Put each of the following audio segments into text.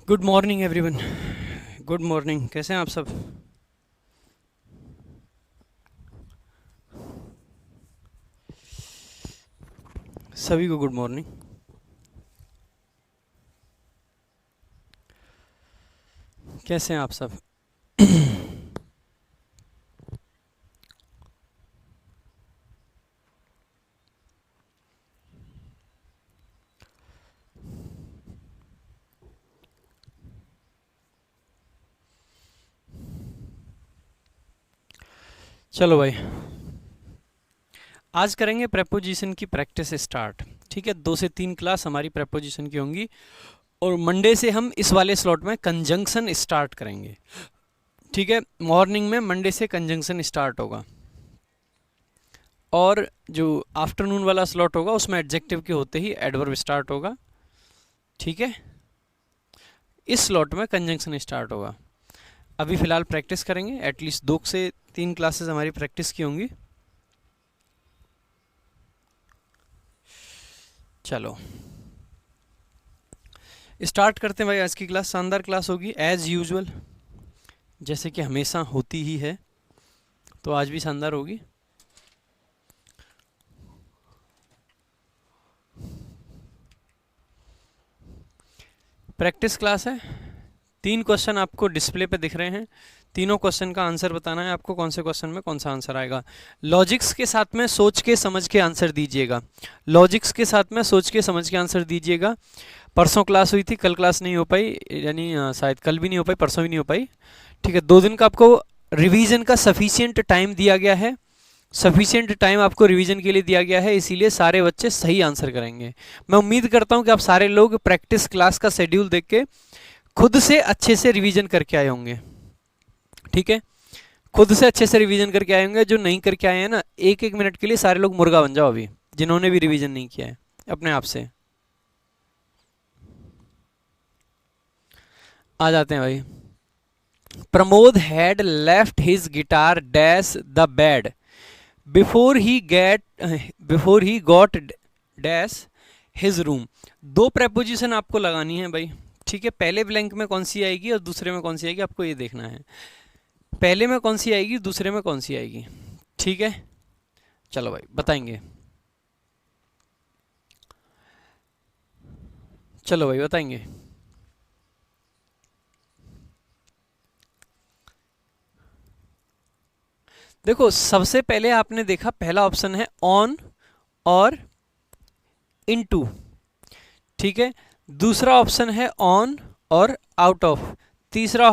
Good morning everyone. Good morning, कैसे हैं आप सब? सभी को गुड मॉर्निंग। कैसे हैं आप सब? चलो भाई, आज करेंगे प्रेपोजिशन की प्रैक्टिस स्टार्ट। ठीक है, 2 से 3 क्लास हमारी प्रेपोजिशन की होंगी और मंडे से हम इस वाले स्लॉट में कंजंक्शन स्टार्ट करेंगे। ठीक है, मॉर्निंग में मंडे से कंजंक्शन स्टार्ट होगा और जो आफ्टरनून वाला स्लॉट होगा उसमें एडजेक्टिव के होते ही एडवर्ब स्टार्ट होगा। ठीक है, इस स्लॉट में कंजंक्शन स्टार्ट होगा। अभी फ़िलहाल प्रैक्टिस करेंगे, एटलीस्ट 2 से 3 क्लासेस हमारी प्रैक्टिस की होंगी। चलो स्टार्ट करते हैं भाई। आज की क्लास शानदार क्लास होगी एज़ यूजुअल, जैसे कि हमेशा होती ही है, तो आज भी शानदार होगी। प्रैक्टिस क्लास है। 3 क्वेश्चन आपको डिस्प्ले पे दिख रहे हैं, तीनों क्वेश्चन का आंसर बताना है आपको, कौन से क्वेश्चन में कौन सा आंसर आएगा। लॉजिक्स के साथ में सोच के समझ के आंसर दीजिएगा। लॉजिक्स के साथ में सोच के समझ के आंसर दीजिएगा। परसों क्लास हुई थी, कल क्लास नहीं हो पाई, यानी शायद कल भी नहीं हो पाई, परसों भी नहीं हो पाई। ठीक है, 2 दिन का आपको रिवीजन का सफिशियंट टाइम दिया गया है। सफिशिएंट टाइम आपको रिवीजन के लिए दिया गया है, इसीलिए सारे बच्चे सही आंसर करेंगे। मैं उम्मीद करता हूं कि आप सारे लोग प्रैक्टिस क्लास का शेड्यूल देख के खुद से अच्छे से रिवीजन करके आए होंगे। ठीक है, खुद से अच्छे से रिवीजन करके आए होंगे। जो नहीं करके आए हैं ना, 1-1 मिनट के लिए सारे लोग मुर्गा बन जाओ अभी, जिन्होंने भी रिवीजन नहीं किया है अपने आप से। आ जाते हैं भाई। Pramod had left his guitar dash the bed before he got dash his room. 2 preposition आपको लगानी है भाई। ठीक है, पहले ब्लैंक में कौन सी आएगी और दूसरे में कौन सी आएगी, आपको ये देखना है। पहले में कौन सी आएगी, दूसरे में कौन सी आएगी। ठीक है, चलो भाई बताएंगे। चलो भाई बताएंगे। देखो, सबसे पहले आपने देखा पहला ऑप्शन है ऑन और इनटू। ठीक है, दूसरा ऑप्शन है ऑन और आउट ऑफ। तीसरा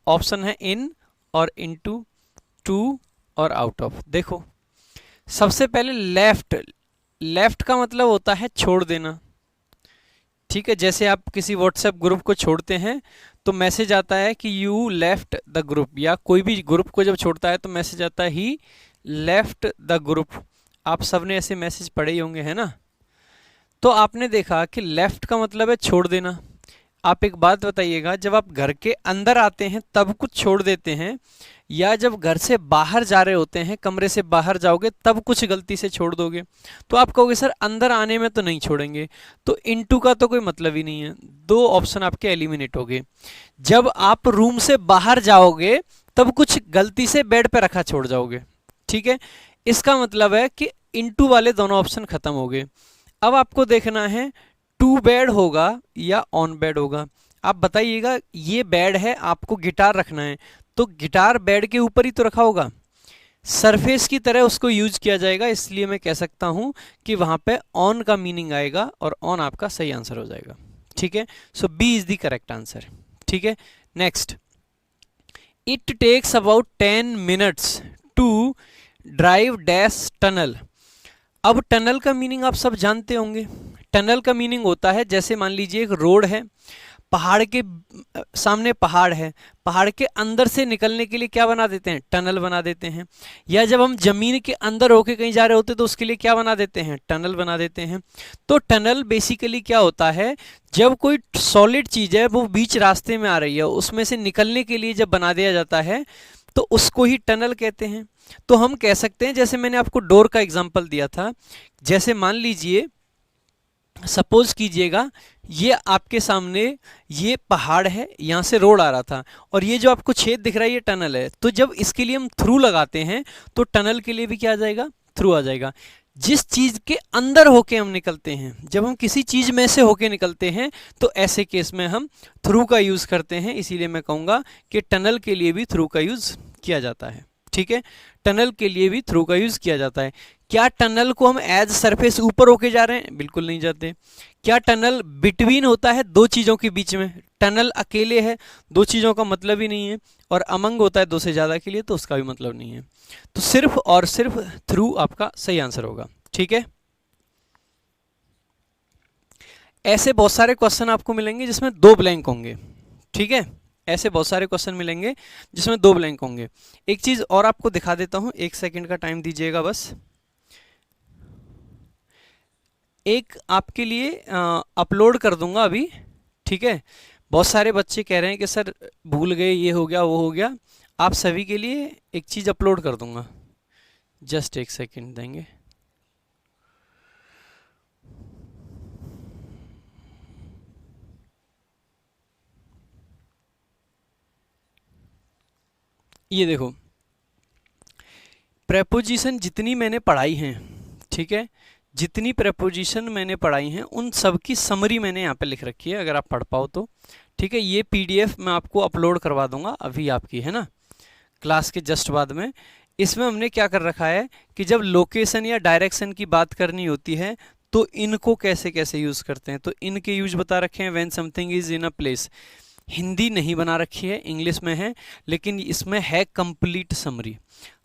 ऑप्शन है इन और इनटू, टू और आउट ऑफ। देखो, सबसे पहले लेफ्ट। लेफ्ट का मतलब होता है छोड़ देना। ठीक है, जैसे आप किसी व्हाट्सएप ग्रुप को छोड़ते हैं तो मैसेज आता है कि यू लेफ्ट द ग्रुप, या कोई भी ग्रुप को जब छोड़ता है तो मैसेज आता है ही लेफ्ट द ग्रुप। आप सबने ऐसे मैसेज पढ़े ही होंगे, है ना। तो आपने देखा कि लेफ्ट का मतलब है छोड़ देना। आप एक बात बताइएगा, जब आप घर के अंदर आते हैं तब कुछ छोड़ देते हैं, या जब घर से बाहर जा रहे होते हैं, कमरे से बाहर जाओगे तब कुछ गलती से छोड़ दोगे? तो आप कहोगे सर अंदर आने में तो नहीं छोड़ेंगे, तो इनटू का तो कोई मतलब ही नहीं है। 2 ऑप्शन आपके एलिमिनेट हो गए। जब आप रूम से बाहर जाओगे तब कुछ गलती से बेड पे रखा छोड़ जाओगे। ठीक है, इसका मतलब है कि इनटू वाले दोनों ऑप्शन खत्म हो गए। अब आपको देखना है टू बेड होगा या ऑन बेड होगा। आप बताइएगा, ये बेड है, आपको गिटार रखना है, तो गिटार बेड के ऊपर ही तो रखा होगा, सरफेस की तरह उसको यूज किया जाएगा। इसलिए मैं कह सकता हूं कि वहां पे ऑन का मीनिंग आएगा और ऑन आपका सही आंसर हो जाएगा। ठीक है, so B is the correct answer. ठीक है, next. It takes about 10 minutes to drive dash tunnel. अब टनल का मीनिंग आप सब जानते होंगे। टनल का मीनिंग होता है, जैसे मान लीजिए एक रोड है, पहाड़ के सामने पहाड़ है, पहाड़ के अंदर से निकलने के लिए क्या बना देते हैं, टनल बना देते हैं। या जब हम जमीन के अंदर होके कहीं जा रहे होते हैं तो उसके लिए क्या बना देते हैं, टनल बना देते हैं। तो टनल बेसिकली क्या होता है, जब कोई सॉलिड चीज है वो बीच रास्ते में आ रही है, उसमें से निकलने के लिए जब बना दिया जाता है तो उसको ही टनल कहते हैं। तो हम कह सकते हैं, जैसे मैंने आपको डोर का एग्जांपल दिया था, जैसे मान लीजिए सपोज कीजिएगा ये आपके सामने ये पहाड़ है, यहाँ से रोड आ रहा था, और ये जो आपको छेद दिख रहा है ये टनल है। तो जब इसके लिए हम थ्रू लगाते हैं तो टनल के लिए भी क्या आ जाएगा, थ्रू आ जाएगा। जिस चीज के अंदर होके हम निकलते हैं, जब हम किसी चीज में से होके निकलते हैं तो ऐसे केस में हम थ्रू का यूज करते हैं। इसीलिए मैं कहूंगा कि टनल के लिए भी थ्रू का यूज किया जाता है। ठीक है, टनल के लिए भी थ्रू का यूज किया जाता है। क्या टनल को हम एज सरफेस ऊपर होके जा रहे हैं? बिल्कुल नहीं जाते। क्या टनल बिटवीन होता है दो चीजों के बीच में? टनल अकेले है, दो चीजों का मतलब ही नहीं है। और अमंग होता है दो से ज्यादा के लिए, तो उसका भी मतलब नहीं है। तो सिर्फ और सिर्फ थ्रू आपका सही आंसर होगा। ठीक है, ऐसे बहुत सारे क्वेश्चन आपको मिलेंगे जिसमें दो ब्लैंक होंगे। ठीक है, ऐसे बहुत सारे क्वेश्चन मिलेंगे जिसमें दो ब्लैंक होंगे। एक चीज और आपको दिखा देता हूं, एक सेकंड का टाइम दीजिएगा बस। एक आपके लिए अपलोड कर दूंगा अभी। ठीक है, बहुत सारे बच्चे कह रहे हैं कि सर भूल गए, ये हो गया वो हो गया। आप सभी के लिए एक चीज अपलोड कर दूंगा, जस्ट एक सेकंड देंगे। ये देखो, प्रेपोजिशन जितनी मैंने पढ़ाई हैं, ठीक है, जितनी प्रेपोजिशन मैंने पढ़ाई हैं उन सब की समरी मैंने यहाँ पे लिख रखी है, अगर आप पढ़ पाओ तो। ठीक है, ये पीडीएफ मैं आपको अपलोड करवा दूंगा अभी, आपकी है ना, क्लास के जस्ट बाद में। इसमें हमने क्या कर रखा है कि जब लोकेशन या डायरेक्शन की बात करनी होती है तो इनको कैसे कैसे यूज करते हैं, तो इनके यूज बता रखे हैं। When something is in a place, Hindi नहीं बना रखी है, इंग्लिश में है, लेकिन इसमें है कंप्लीट समरी।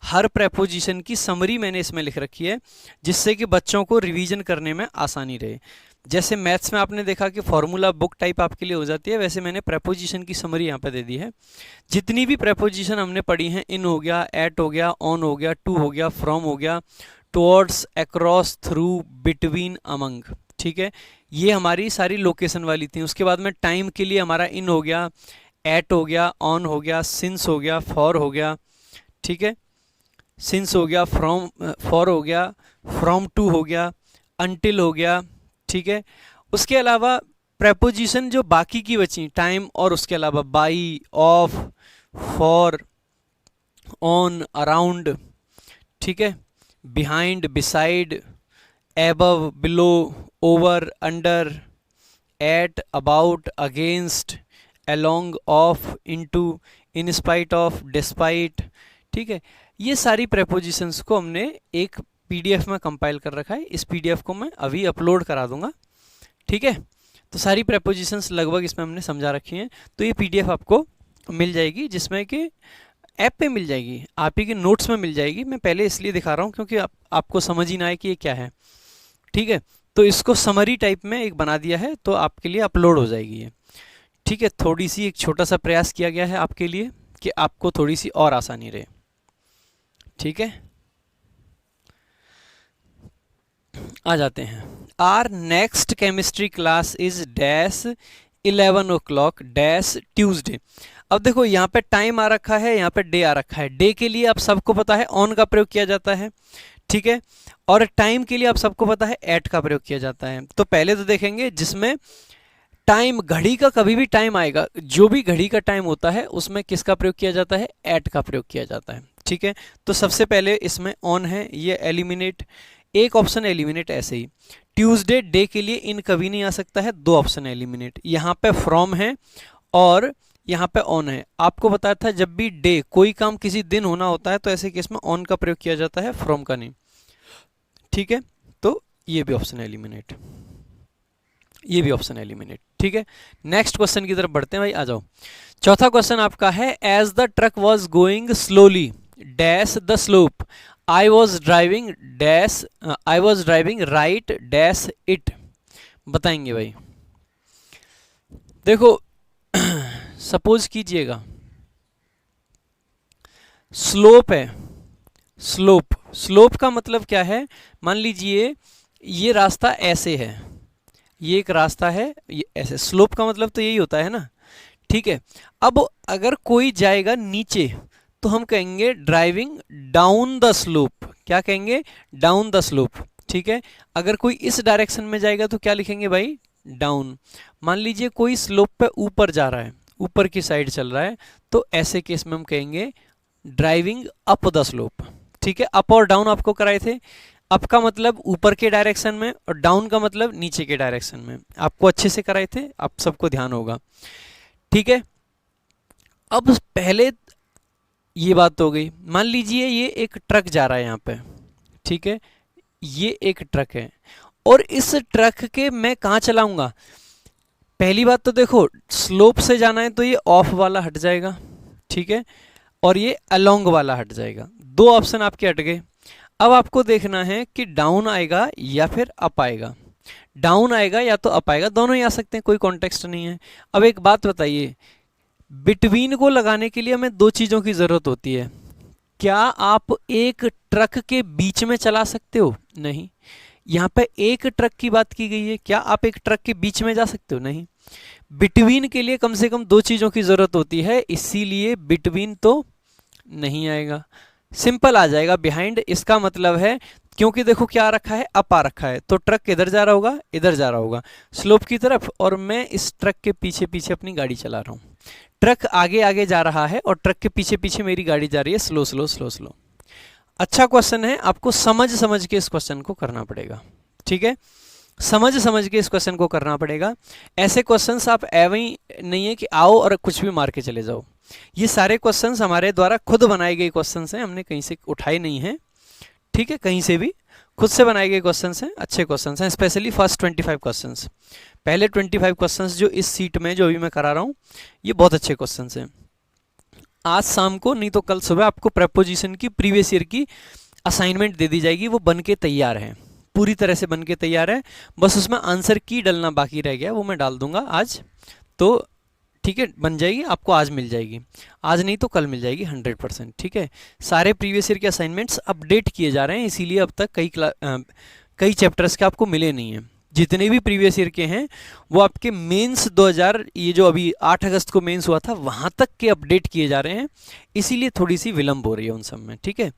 हर प्रेपोजिशन की समरी मैंने इसमें लिख रखी है, जिससे कि बच्चों को रिवीजन करने में आसानी रहे। जैसे मैथ्स में आपने देखा कि फॉर्मूला बुक टाइप आपके लिए हो जाती है, वैसे मैंने प्रेपोजिशन की समरी यहाँ पे दे दी है। जितनी भी प्रेपोजिशन हमने पढ़ी हैं, इन हो गया, एट हो गया, ऑन हो गया, टू हो गया, फ्रॉम हो गया, towards, across, through, between, among, ठीक है, ये हमारी सारी लोकेशन वाली थी। उसके बाद में टाइम के लिए हमारा इन हो गया, एट हो गया, ऑन हो गया, सिंस हो गया, फॉर हो गया, ठीक है, सिंस हो गया, फ्रॉम, फॉर हो गया, फ्रॉम टू हो गया, अनटिल हो गया। ठीक है, उसके अलावा प्रेपोजिशन जो बाकी की बची, टाइम और उसके अलावा by, of, for, on, around, ठीक है, behind, beside, above, below, over, under, at, about, against, along, of, into, in spite of, despite. ठीक है, ये सारी प्रेपोजिशंस को हमने एक पीडीएफ में कंपाइल कर रखा है। इस पीडीएफ को मैं अभी अपलोड करा दूंगा। ठीक है, तो सारी प्रेपोजिशंस लगभग इसमें हमने समझा रखी हैं। तो ये पीडीएफ आपको मिल जाएगी, जिसमें कि ऐप पे मिल जाएगी, आप ही के नोट्स में मिल जाएगी। मैं पहले इसलिए दिखा रहा हूँ क्योंकि आपको समझ ही ना आए कि ये क्या है। ठीक है, तो इसको समरी टाइप में एक बना दिया है, तो आपके लिए अपलोड हो जाएगी ये। ठीक है, थोड़ी सी एक छोटा सा प्रयास किया गया है आपके लिए कि आपको थोड़ी सी और आसानी रहे। ठीक है, आ जाते हैं। Our next chemistry class is dash 11 o'clock dash Tuesday. अब देखो यहाँ पे टाइम आ रखा है, यहाँ पे डे आ रखा है। डे के लिए आप सबको पता है ऑन का प्रयोग किया जाता है, ठीक है, और टाइम के लिए आप सबको पता है एट का प्रयोग किया जाता है। तो पहले तो देखेंगे जिसमें टाइम, घड़ी का कभी भी टाइम आएगा, जो भी घड़ी का टाइम होता है उसमें किसका प्रयोग किया जाता है, एट का प्रयोग किया जाता है। ठीक है, तो सबसे पहले इसमें ऑन है, ये एलिमिनेट, एक ऑप्शन एलिमिनेट। ऐसे ही ट्यूसडे, डे के लिए इन कभी नहीं आ सकता है, दो ऑप्शन एलिमिनेट। यहाँ पे फ्रॉम है और यहाँ पे ऑन है। आपको बताया था जब भी डे, कोई काम किसी दिन होना होता है तो ऐसे केस में ऑन का प्रयोग किया जाता है, फ्रॉम का नहीं। ठीक है, तो ये भी ऑप्शन एलिमिनेट, ये भी ऑप्शन एलिमिनेट। ठीक है, नेक्स्ट क्वेश्चन की तरफ बढ़ते हैं भाई, आ जाओ। चौथा क्वेश्चन आपका है, as the truck was going slowly dash the slope, I was driving dash, I was driving right dash it. बताएंगे भाई। देखो सपोज कीजिएगा स्लोप है, स्लोप, स्लोप का मतलब क्या है, मान लीजिए ये रास्ता ऐसे है, ये एक रास्ता है, ये ऐसे, स्लोप का मतलब तो यही होता है ना। ठीक है, अब अगर कोई जाएगा नीचे तो हम कहेंगे ड्राइविंग डाउन द स्लोप। क्या कहेंगे, डाउन द स्लोप। ठीक है। अगर कोई इस डायरेक्शन में जाएगा तो क्या लिखेंगे भाई, डाउन। मान लीजिए कोई स्लोप पे ऊपर जा रहा है, ऊपर की साइड चल रहा है, तो ऐसे केस में हम कहेंगे ड्राइविंग अप द स्लोप। ठीक है, अप और डाउन आपको कराए थे। अप का मतलब ऊपर के डायरेक्शन में और डाउन का मतलब नीचे के डायरेक्शन में, आपको अच्छे से कराए थे, आप सबको ध्यान होगा। ठीक है, अब पहले ये बात तो हो गई। मान लीजिए ये एक ट्रक जा रहा है यहाँ पे, ठीक है, ये एक ट्रक है और इस ट्रक के मैं कहाँ चलाऊंगा। पहली बात तो देखो, स्लोप से जाना है तो ये ऑफ वाला हट जाएगा, ठीक है, और ये अलोंग वाला हट जाएगा। दो ऑप्शन आपके हट गए। अब आपको देखना है कि डाउन आएगा या फिर अप आएगा। डाउन आएगा या तो अप आएगा, दोनों ही आ सकते हैं, कोई कॉन्टेक्स्ट नहीं है। अब एक बात बताइए, बिटवीन को लगाने के लिए हमें दो चीज़ों की ज़रूरत होती है। क्या आप एक ट्रक के बीच में चला सकते हो? नहीं। यहाँ पे एक ट्रक की बात की गई है, क्या आप एक ट्रक के बीच में जा सकते हो? नहीं। बिटवीन के लिए कम से कम दो चीज़ों की ज़रूरत होती है, इसीलिए बिटवीन तो नहीं आएगा, सिंपल आ जाएगा बिहाइंड। इसका मतलब है, क्योंकि देखो क्या रखा है, अप आ रखा है, तो ट्रक किधर जा रहा होगा, इधर जा रहा होगा स्लोप की तरफ, और मैं इस ट्रक के पीछे पीछे अपनी गाड़ी चला रहा हूँ। ट्रक आगे आगे जा रहा है और ट्रक के पीछे पीछे मेरी गाड़ी जा रही है, स्लो स्लो स्लो स्लो। अच्छा क्वेश्चन है, आपको समझ समझ के इस क्वेश्चन को करना पड़ेगा। ठीक है, समझ समझ के इस क्वेश्चन को करना पड़ेगा। ऐसे क्वेश्चंस आप एवं नहीं है कि आओ और कुछ भी मार के चले जाओ। ये सारे क्वेश्चंस हमारे द्वारा खुद बनाए गए क्वेश्चंस हैं, हमने कहीं से उठाए नहीं हैं। ठीक है, कहीं से भी खुद से बनाए गए क्वेश्चंस हैं, अच्छे क्वेश्चंस हैं। स्पेशली फर्स्ट 25 क्वेश्चंस, पहले 25 क्वेश्चंस जो इस सीट में जो अभी मैं करा रहा हूँ, ये बहुत अच्छे क्वेश्चंस हैं। आज शाम को नहीं तो कल सुबह आपको प्रेपोजिशन की प्रीवियस ईयर की असाइनमेंट दे दी जाएगी, वो बन के तैयार है, पूरी तरह से बन के तैयार है। बस उसमें आंसर की डलना बाकी रह गया, वो मैं डाल दूंगा आज। तो ठीक है, बन जाएगी, आपको आज मिल जाएगी, आज नहीं तो कल मिल जाएगी 100%। ठीक है, सारे प्रीवियस ईयर के असाइनमेंट्स अपडेट किए जा रहे हैं, इसीलिए अब तक कई चैप्टर्स के आपको मिले नहीं हैं। जितने भी प्रीवियस ईयर के हैं वो आपके मेंस 2000, ये जो अभी 8 अगस्त को मेंस हुआ था, वहाँ तक के अपडेट किए जा रहे हैं, इसीलिए थोड़ी सी विलम्ब हो रही है उन सब में। ठीक है,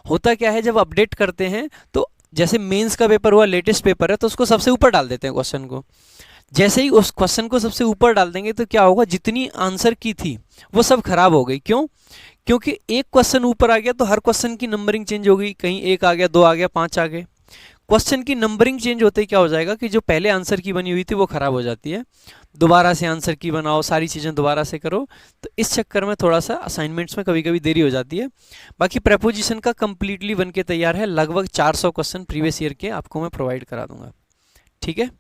होता क्या है, जब अपडेट करते हैं तो जैसे मेंस का पेपर हुआ, लेटेस्ट पेपर है, तो उसको सबसे ऊपर डाल देते हैं क्वेश्चन को। जैसे ही उस क्वेश्चन को सबसे ऊपर डाल देंगे तो क्या होगा, जितनी आंसर की थी वो सब खराब हो गई। क्यों? क्योंकि एक क्वेश्चन ऊपर आ गया तो हर क्वेश्चन की नंबरिंग चेंज हो गई, कहीं 1 आ गया, 2 आ गया, 5 आ गए। क्वेश्चन की नंबरिंग चेंज होते ही क्या हो जाएगा कि जो पहले आंसर की बनी हुई थी वो खराब हो जाती है। दोबारा से आंसर की बनाओ, सारी चीज़ें दोबारा से करो, तो इस चक्कर में थोड़ा सा असाइनमेंट्स में कभी कभी देरी हो जाती है। बाकी प्रेपोजिशन का कंप्लीटली बन के तैयार है, लगभग 400 क्वेश्चन प्रीवियस ईयर के आपको मैं प्रोवाइड करा दूंगा। ठीक है,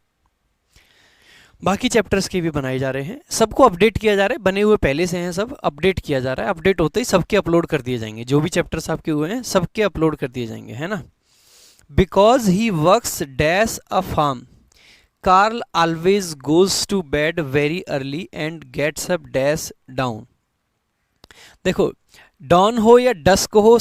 बाकी चैप्टर्स के भी बनाए जा रहे हैं, सबको अपडेट किया जा रहा है, बने हुए पहले से हैं, सब अपडेट किया जा रहा है। अपडेट होते ही सबके अपलोड कर दिए जाएंगे, जो भी चैप्टर्स आपके हुए हैं सबके अपलोड कर दिए जाएंगे, है ना। Because he works dash a farm, Carl always goes to bed very early and gets up dash down. देखो, डॉन हो या डस्क हो,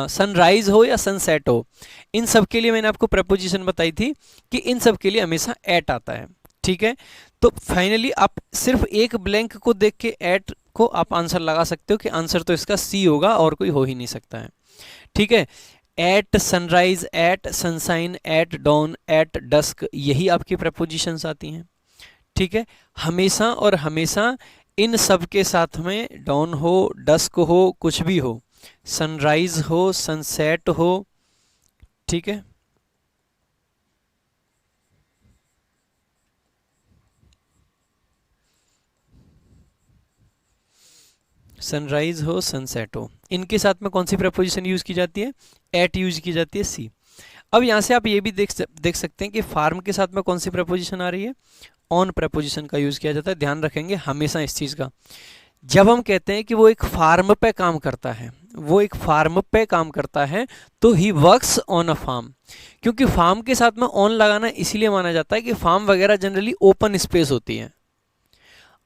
सनराइज हो या सनसेट हो, इन सब के लिए मैंने आपको प्रपोजिशन बताई थी कि इन सब के लिए हमेशा एट आता है। ठीक है, तो फाइनली आप सिर्फ एक ब्लैंक को देख के एट को आप आंसर लगा सकते हो कि आंसर तो इसका सी होगा और कोई हो ही नहीं सकता है। ठीक है, at sunrise, at sunshine, at dawn, at dusk, यही आपकी प्रपोजिशंस आती हैं। ठीक है, हमेशा और हमेशा इन सब के साथ में डॉन हो, डस्क हो, कुछ भी हो, सनराइज हो, सनसेट हो, ठीक है, सनराइज हो, सनसेट हो, इनके साथ में कौन सी प्रपोजिशन यूज की जाती है? एट यूज की जाती है, सी। अब यहां से आप ये भी देख सकते हैं कि फार्म के साथ में कौन सी प्रपोजिशन आ रही है? ऑन प्रपोजिशन का यूज किया जाता है। ध्यान रखेंगे हमेशा इस चीज का, जब हम कहते हैं कि वो एक फार्म पे काम करता है, वो एक फार्म पे काम करता है, तो he works on a farm. क्योंकि फार्म के साथ में ऑन लगाना इसलिए माना जाता है कि फार्म वगैरह जनरली ओपन स्पेस होती है,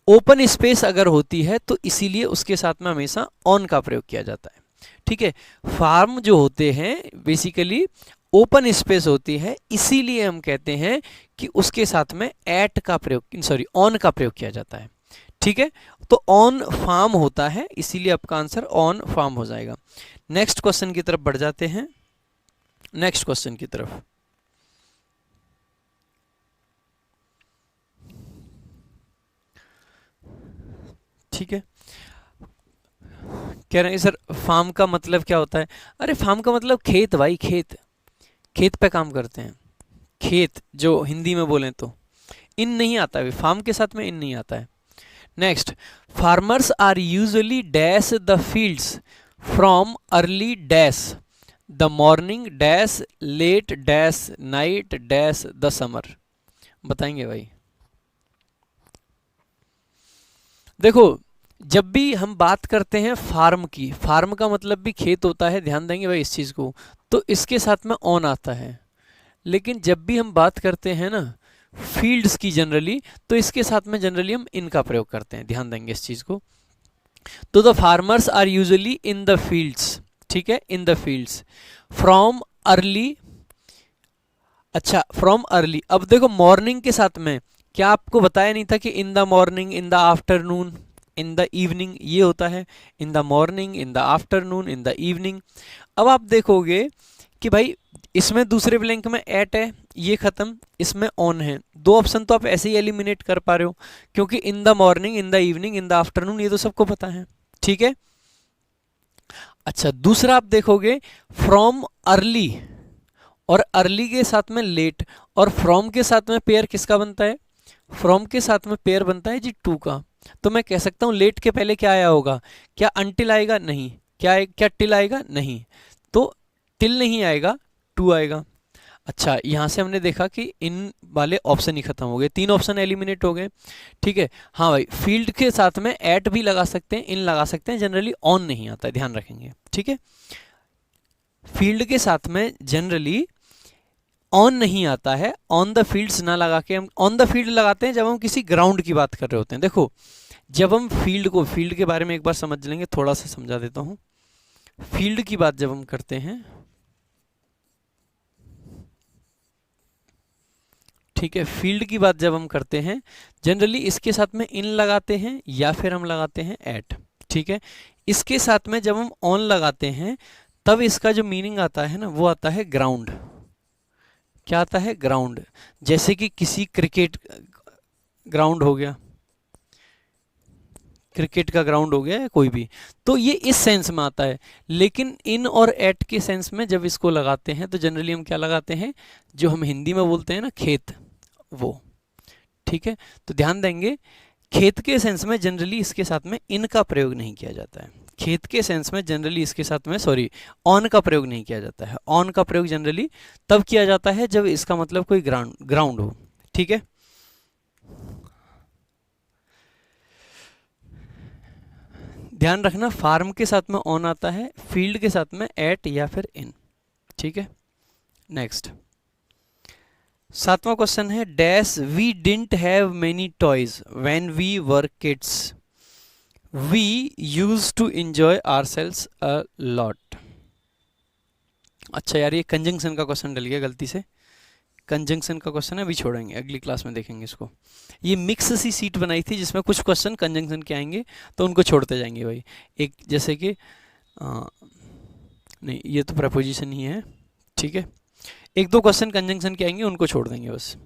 ओपन स्पेस अगर होती है तो इसीलिए उसके साथ में हमेशा ऑन का प्रयोग किया जाता है। ठीक है, फार्म जो होते हैं बेसिकली ओपन स्पेस होती है, इसीलिए हम कहते हैं कि उसके साथ में एट का प्रयोग, सॉरी ऑन का प्रयोग किया जाता है। ठीक है, तो ऑन फार्म होता है, इसीलिए आपका आंसर ऑन फार्म हो जाएगा। नेक्स्ट क्वेश्चन की तरफ बढ़ जाते हैं। नेक्स्ट क्वेश्चन की तरफ। ठीक है, कह रहे हैं सर फार्म का मतलब क्या होता है? अरे फार्म का मतलब खेत भाई, खेत, खेत पे काम करते हैं, खेत जो हिंदी में बोलें तो। इन नहीं आता है, फार्म के साथ में इन नहीं आता है। Next, farmers are usually dash the fields from early dash the morning dash late dash night dash the summer. बताएंगे भाई? देखो, जब भी हम बात करते हैं फार्म की, फार्म का मतलब भी खेत होता है, ध्यान देंगे भाई इस चीज़ को, तो इसके साथ में ऑन आता है। लेकिन जब भी हम बात करते हैं ना फील्ड्स की जनरली, तो इसके साथ में जनरली हम इनका प्रयोग करते हैं, ध्यान देंगे इस चीज़ को। तो the farmers are usually in the fields, ठीक है, in the fields from early. अच्छा, फ्रॉम अर्ली। अब देखो मॉर्निंग के साथ में क्या आपको बताया नहीं था कि इन the morning, in the afternoon, in the evening, ये होता है in the morning, in the afternoon, in the evening. अब आप देखोगे कि भाई इसमें दूसरे ब्लैंक में एट है, ये खत्म, इसमें ऑन है। दो ऑप्शन तो आप ऐसे ही एलिमिनेट कर पा रहे हो, क्योंकि इन the morning, in the evening, in the afternoon, ये तो सबको पता है, ठीक है। अच्छा, दूसरा आप देखोगे फ्रॉम अर्ली, और अर्ली के साथ में लेट, और फ्रॉम के साथ में पेयर किसका बनता है? फ्रॉम के साथ में पेयर बनता है जी टू का। तो मैं कह सकता हूं लेट के पहले क्या आया होगा? क्या अनटिल आएगा? नहीं। क्या टिल आएगा? नहीं। तो टिल नहीं आएगा, टू आएगा। अच्छा, यहां से हमने देखा कि इन वाले ऑप्शन ही खत्म हो गए, 3 ऑप्शन एलिमिनेट हो गए, ठीक है। हाँ भाई, फील्ड के साथ में एट भी लगा सकते हैं, इन लगा सकते हैं, जनरली ऑन नहीं आता है, ध्यान रखेंगे, ठीक है। फील्ड के साथ में जनरली ऑन नहीं आता है, ऑन द फील्ड्स ना लगा के हम ऑन द फील्ड लगाते हैं जब हम किसी ग्राउंड की बात कर रहे होते हैं। देखो, जब हम फील्ड के बारे में एक बार समझ लेंगे, थोड़ा सा समझा देता हूं। फील्ड की बात जब हम करते हैं, ठीक है, फील्ड की बात जब हम करते हैं जनरली इसके साथ में इन लगाते हैं या फिर हम लगाते हैं एट, ठीक है। इसके साथ में जब हम ऑन लगाते हैं तब इसका जो मीनिंग आता है ना, वो आता है ग्राउंड। क्या आता है? ग्राउंड। जैसे कि किसी क्रिकेट ग्राउंड हो गया, क्रिकेट का ग्राउंड हो गया, या कोई भी, तो ये इस सेंस में आता है। लेकिन इन और एट के सेंस में जब इसको लगाते हैं तो जनरली हम क्या लगाते हैं? जो हम हिंदी में बोलते हैं ना खेत, वो, ठीक है। तो ध्यान देंगे, खेत के सेंस में जनरली इसके साथ में इन का प्रयोग नहीं किया जाता है। खेत के सेंस में जनरली इसके साथ में ऑन का प्रयोग नहीं किया जाता है। ऑन का प्रयोग जनरली तब किया जाता है जब इसका मतलब कोई ग्राउंड हो, ठीक है। ध्यान रखना, फार्म के साथ में ऑन आता है, फील्ड के साथ में एट या फिर इन, ठीक है। नेक्स्ट, 7वां क्वेश्चन है dash we didn't have many toys when we were kids, we used to enjoy ourselves a lot. अच्छा यार, ये कंजंक्शन का क्वेश्चन डल गया गलती से, कंजंक्शन का क्वेश्चन है, अभी छोड़ेंगे, अगली क्लास में देखेंगे इसको। ये मिक्स सी सीट बनाई थी जिसमें कुछ क्वेश्चन कंजंक्शन के आएंगे तो उनको छोड़ते जाएंगे भाई। एक जैसे कि नहीं, ये तो प्रपोजिशन ही है, ठीक है। एक दो क्वेश्चन कंजंक्शन के आएंगे, उनको छोड़ देंगे बस।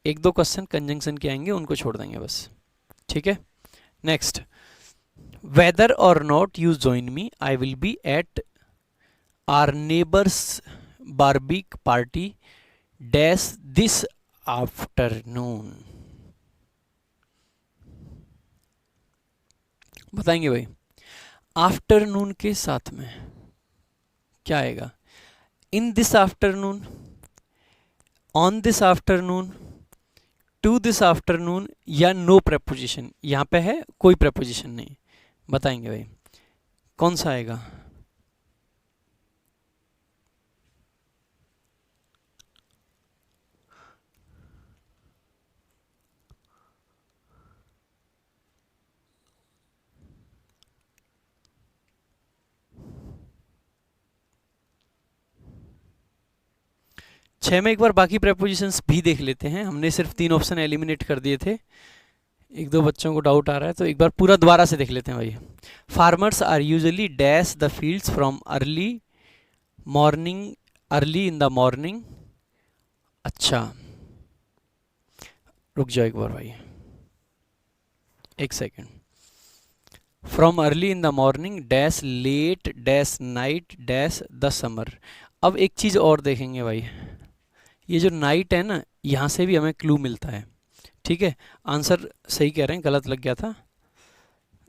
एक दो क्वेश्चन कंजंक्शन के आएंगे, उनको छोड़ देंगे बस, ठीक है। नेक्स्ट, वेदर और not you join me, I will be at our neighbours barbecue party dash this afternoon. बताएंगे भाई, आफ्टरनून के साथ में क्या आएगा? In this afternoon, on this afternoon, to this afternoon, या नो प्रेपोजिशन? यहां पे है कोई प्रेपोजिशन नहीं। बताएंगे भाई कौन सा आएगा? छह में एक बार बाकी प्रेपोजिशंस भी देख लेते हैं, हमने सिर्फ 3 ऑप्शन एलिमिनेट कर दिए थे, एक दो बच्चों को डाउट आ रहा है तो एक बार पूरा दोबारा से देख लेते हैं भाई। Farmers are usually dash the fields from early morning, early in the morning. अच्छा रुक जाओ एक बार भाई, एक second. From early in the morning dash late dash night dash the summer. अब एक चीज़ और देखेंगे भाई, ये जो नाइट है ना, यहाँ से भी हमें क्लू मिलता है। ठीक है, आंसर सही कह रहे हैं, गलत लग गया था,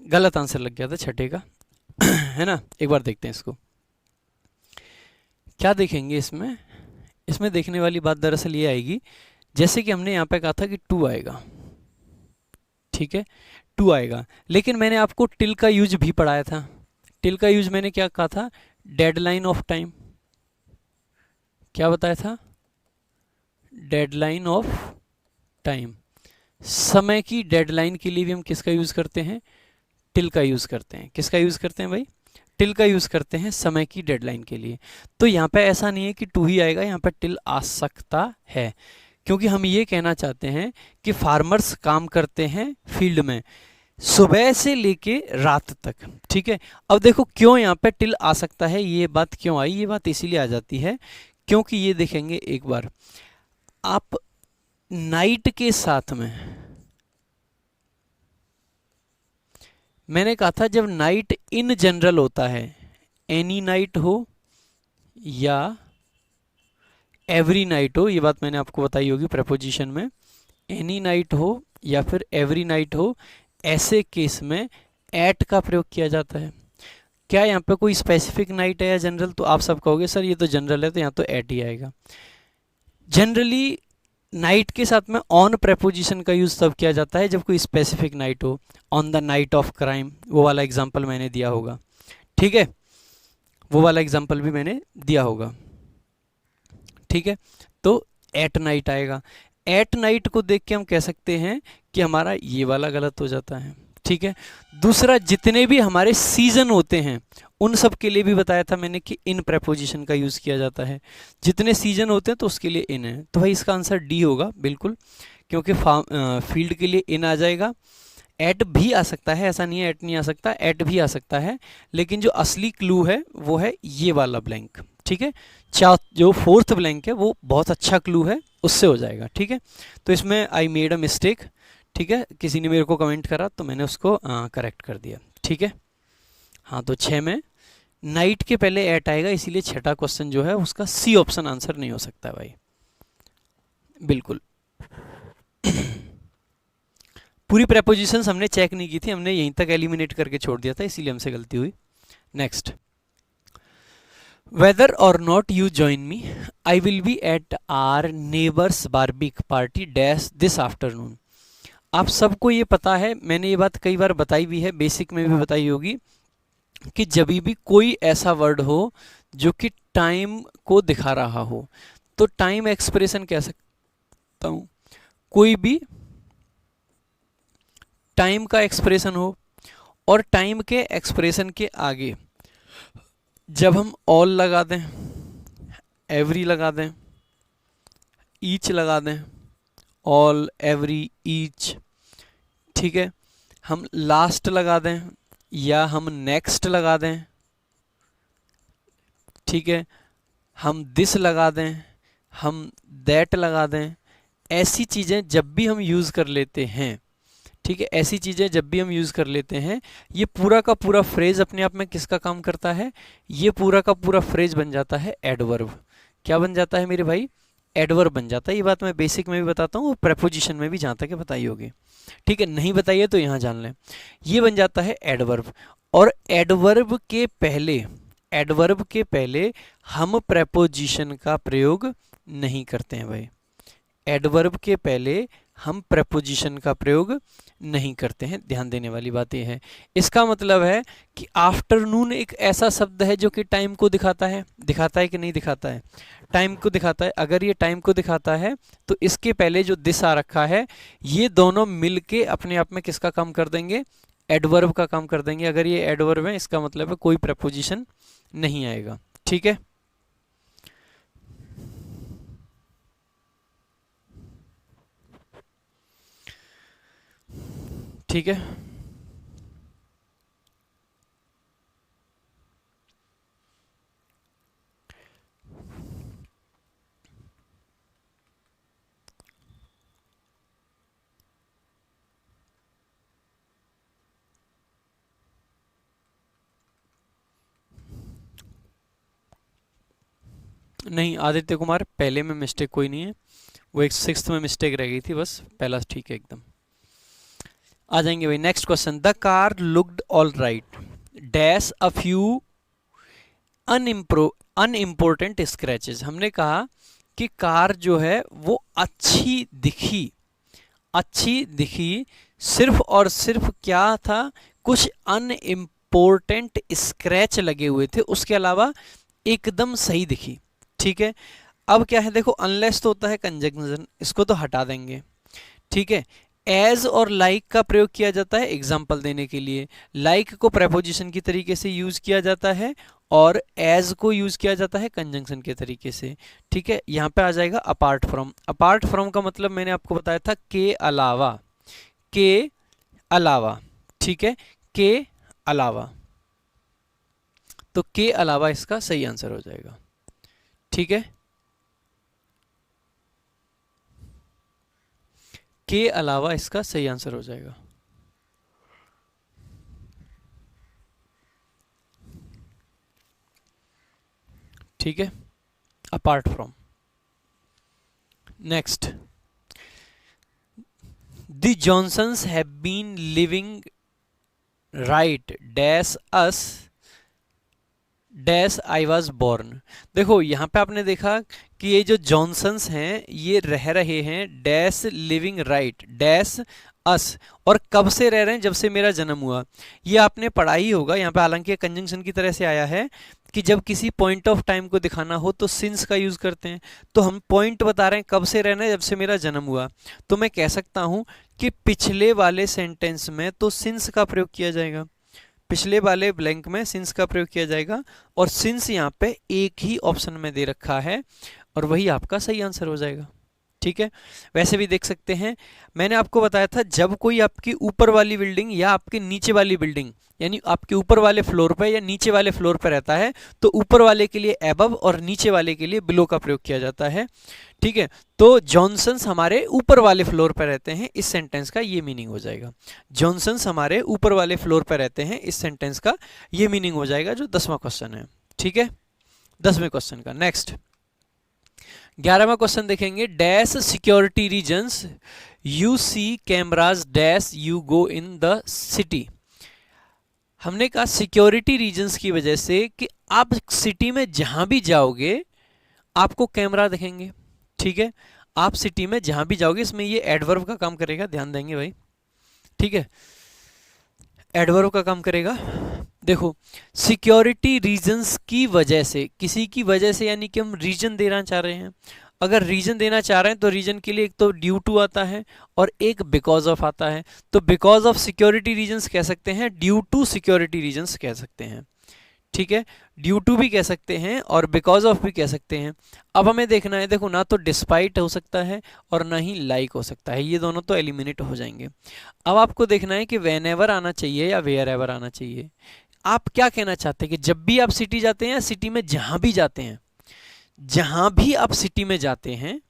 गलत आंसर लग गया था छठे का है ना। एक बार देखते हैं इसको, क्या देखेंगे इसमें। इसमें देखने वाली बात दरअसल ये आएगी, जैसे कि हमने यहाँ पे कहा था कि 2 आएगा, ठीक है 2 आएगा, लेकिन मैंने आपको टिल का यूज भी पढ़ाया था। टिल का यूज मैंने क्या कहा था, डेडलाइन ऑफ टाइम, क्या बताया था, डेडलाइन ऑफ टाइम। समय की डेडलाइन के लिए भी हम किसका यूज करते हैं, टिल का यूज करते हैं। किसका यूज करते हैं भाई, टिल का यूज करते हैं समय की डेडलाइन के लिए। तो यहाँ पे ऐसा नहीं है कि 2 ही आएगा, यहाँ पे टिल आ सकता है, क्योंकि हम ये कहना चाहते हैं कि फार्मर्स काम करते हैं फील्ड में सुबह से लेके रात तक। ठीक है, अब देखो क्यों यहाँ पे टिल आ सकता है, ये बात क्यों आई, ये बात इसीलिए आ जाती है क्योंकि ये देखेंगे एक बार, आप नाइट के साथ में, मैंने कहा था जब नाइट इन जनरल होता है, एनी नाइट हो या एवरी नाइट हो, ये बात मैंने आपको बताई होगी प्रेपोजिशन में, एनी नाइट हो या फिर एवरी नाइट हो, ऐसे केस में एट का प्रयोग किया जाता है। क्या यहाँ पे कोई स्पेसिफिक नाइट है या जनरल, तो आप सब कहोगे सर ये तो जनरल है, तो यहाँ तो एट ही आएगा। जनरली नाइट के साथ में ऑन प्रेपोजिशन का यूज तब किया जाता है जब कोई स्पेसिफिक नाइट हो, on the night of crime, वो वाला एग्जाम्पल मैंने दिया होगा। ठीक है, वो वाला एग्जाम्पल भी मैंने दिया होगा। ठीक है, तो एट नाइट आएगा। एट नाइट को देख के हम कह सकते हैं कि हमारा ये वाला गलत हो जाता है। ठीक है, दूसरा जितने भी हमारे सीजन होते हैं उन सब के लिए भी बताया था मैंने कि इन प्रेपोजिशन का यूज किया जाता है। जितने सीजन होते हैं तो उसके लिए इन है, तो भाई इसका आंसर डी होगा बिल्कुल, क्योंकि फील्ड के लिए इन आ जाएगा। एट भी आ सकता है, ऐसा नहीं है एट नहीं आ सकता, एट भी आ सकता है, लेकिन जो असली क्लू है वो है ये वाला ब्लैंक। ठीक है, जो फोर्थ ब्लैंक है वो बहुत अच्छा क्लू है, उससे हो जाएगा। ठीक है, तो इसमें आई मेड अ मिस्टेक। ठीक है, किसी ने मेरे को कमेंट करा तो मैंने उसको करेक्ट कर दिया। ठीक है, हाँ तो 6 में नाइट के पहले एट आएगा, इसीलिए छठा क्वेश्चन जो है उसका सी ऑप्शन आंसर नहीं हो सकता है भाई, बिल्कुल। पूरी प्रेपोजिशंस हमने चेक नहीं की थी, हमने यहीं तक एलिमिनेट करके छोड़ दिया था, इसीलिए हमसे गलती हुई। Next, whether or not you join me, I will be at our neighbor's barbecue party dash this afternoon। आप सबको ये पता है, मैंने ये बात कई बार बताई भी है, बेसिक में भी बताई होगी, कि जब भी कोई ऐसा वर्ड हो जो कि टाइम को दिखा रहा हो, तो टाइम एक्सप्रेशन कह सकता हूं, कोई भी टाइम का एक्सप्रेशन हो, और टाइम के एक्सप्रेशन के आगे जब हम ऑल लगा दें, एवरी लगा दें, ईच लगा दें, ऑल एवरी ईच, ठीक है, हम लास्ट लगा दें या हम नेक्स्ट लगा दें, ठीक है, हम दिस लगा दें, हम दैट लगा दें, ऐसी चीज़ें जब भी हम यूज़ कर लेते हैं, ठीक है, ऐसी चीज़ें जब भी हम यूज़ कर लेते हैं, ये पूरा का पूरा फ्रेज अपने आप में किसका काम करता है, ये पूरा का पूरा फ्रेज बन जाता है एडवर्ब। क्या बन जाता है मेरे भाई, एडवर्ब बन जाता है। ये बात मैं बेसिक में भी बताता हूँ और प्रेपोजिशन में भी जहाँ तक बताई होगी। ठीक है, नहीं बताइए तो यहाँ जान लें, ये बन जाता है एडवर्ब। और एडवर्ब के पहले हम प्रेपोजिशन का प्रयोग नहीं करते हैं भाई, एडवर्ब के पहले हम प्रेपोजिशन का प्रयोग नहीं करते हैं, ध्यान देने वाली बात यह है। इसका मतलब है कि आफ्टरनून एक ऐसा शब्द है जो कि टाइम को दिखाता है कि नहीं दिखाता है, टाइम को दिखाता है। अगर ये टाइम को दिखाता है तो इसके पहले जो दिस आ रखा है, ये दोनों मिलके अपने आप में किसका काम कर देंगे, एडवर्ब का काम कर देंगे। अगर ये एडवर्ब है इसका मतलब है कोई प्रेपोजिशन नहीं आएगा। ठीक है, ठीक है, नहीं, आदित्य कुमार पहले में मिस्टेक कोई नहीं है, वो एक 6th में मिस्टेक रह गई थी बस, पहला ठीक है एकदम। आ जाएंगे भाई next question. The car looked all right dash a few unimportant scratches. हमने कहा कि कार जो है वो अच्छी दिखी, सिर्फ और सिर्फ क्या था, कुछ अनइम्पोर्टेंट स्क्रैच लगे हुए थे, उसके अलावा एकदम सही दिखी। ठीक है, अब क्या है देखो, अनलेस तो होता है कंजंक्शन, इसको तो हटा देंगे। ठीक है, एज और लाइक का प्रयोग किया जाता है एग्जाम्पल देने के लिए, लाइक को प्रेपोजिशन की तरीके से यूज किया जाता है और एज को यूज किया जाता है कंजंक्शन के तरीके से। ठीक है, यहाँ पे आ जाएगा अपार्ट फ्रॉम। अपार्ट फ्रॉम का मतलब मैंने आपको बताया था के अलावा, के अलावा। ठीक है, के अलावा, तो के अलावा इसका सही आंसर हो जाएगा। ठीक है, के अलावा इसका सही आंसर हो जाएगा। ठीक है, apart from. Next, the Johnsons have been living right dash us dash I was born. देखो यहाँ पे आपने देखा कि ये जो जॉनसन्स हैं ये रह रहे हैं डैश लिविंग राइट डैश अस, और कब से रह रहे हैं, जब से मेरा जन्म हुआ। ये आपने पढ़ा ही होगा, यहाँ पे हालांकि कंजंक्शन की तरह से आया है कि जब किसी पॉइंट ऑफ टाइम को दिखाना हो तो सिंस का यूज करते हैं, तो हम पॉइंट बता रहे हैं कब से रहना है, जब से मेरा जन्म हुआ। तो मैं कह सकता हूं कि पिछले वाले सेंटेंस में तो सिंस का प्रयोग किया जाएगा, पिछले वाले ब्लैंक में सिंस का प्रयोग किया जाएगा, और सिंस यहाँ पे एक ही ऑप्शन में दे रखा है और वही आपका सही आंसर हो जाएगा। ठीक है, वैसे भी देख सकते हैं, मैंने आपको बताया था जब कोई आपकी ऊपर वाली बिल्डिंग या आपके नीचे वाली बिल्डिंग, यानी आपके ऊपर वाले फ्लोर पे या नीचे वाले फ्लोर पे रहता है, तो ऊपर वाले के लिए एबव और नीचे वाले के लिए बिलो का प्रयोग किया जाता है। ठीक है, तो जॉनसन्स हमारे ऊपर वाले फ्लोर पर रहते हैं, इस सेंटेंस का ये मीनिंग हो जाएगा। जॉनसन्स हमारे ऊपर वाले फ्लोर पर रहते हैं, इस सेंटेंस का ये मीनिंग हो जाएगा, जो 10वां क्वेश्चन है। ठीक है, 10वें क्वेश्चन का। नेक्स्ट 11वां क्वेश्चन देखेंगे। Dash security reasons you see cameras dash you go in the city. हमने कहा सिक्योरिटी रीजन्स की वजह से कि आप सिटी में जहां भी जाओगे आपको कैमरा दिखेंगे। ठीक है, आप सिटी में जहां भी जाओगे, इसमें ये एडवर्ब का काम करेगा, ध्यान देंगे भाई। ठीक है, एडवर्ब का काम करेगा। देखो, सिक्योरिटी रीजंस की वजह से, किसी की वजह से यानी कि हम रीजन देना चाह रहे हैं। अगर रीजन देना चाह रहे हैं तो रीजन के लिए एक तो ड्यू टू आता है और एक बिकॉज ऑफ आता है। तो बिकॉज ऑफ सिक्योरिटी रीजंस कह सकते हैं, ड्यू टू सिक्योरिटी रीजंस कह सकते हैं। ठीक है, ड्यू टू भी कह सकते हैं और बिकॉज ऑफ भी कह सकते हैं। अब हमें देखना है, देखो ना तो डिस्पाइट हो सकता है और ना ही लाइक हो सकता है, ये दोनों तो एलिमिनेट हो जाएंगे। अब आपको देखना है कि वेन एवर आना चाहिए या वेयर एवर आना चाहिए। आप क्या कहना चाहते हैं कि जब भी आप सिटी जाते हैं या सिटी में जहां भी जाते हैं, जहां भी आप सिटी में जाते हैं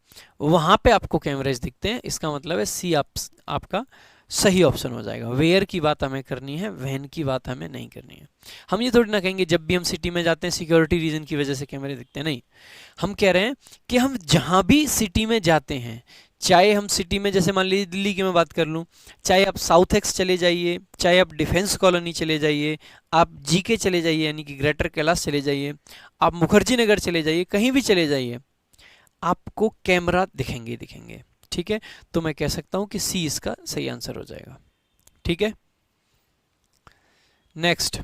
वहां पे आपको कैमरेज दिखते हैं, इसका मतलब है सी आपका सही ऑप्शन हो जाएगा। वेयर की बात हमें करनी है, वैन की बात हमें नहीं करनी है। हम ये थोड़ी ना कहेंगे जब भी हम सिटी में जाते हैं सिक्योरिटी रीजन की वजह से कैमरे दिखते हैं, नहीं। हम कह रहे हैं कि हम जहां भी सिटी में जाते हैं, चाहे हम सिटी में, जैसे मान लीजिए दिल्ली की मैं बात कर लूँ, चाहे आप साउथ एक्स चले जाइए, चाहे आप डिफेंस कॉलोनी चले जाइए, आप जीके चले जाइए यानी कि ग्रेटर कैलाश चले जाइए, आप मुखर्जी नगर चले जाइए, कहीं भी चले जाइए, आपको कैमरा दिखेंगे दिखेंगे। ठीक है, तो मैं कह सकता हूं कि सी इसका सही आंसर हो जाएगा। ठीक है, next,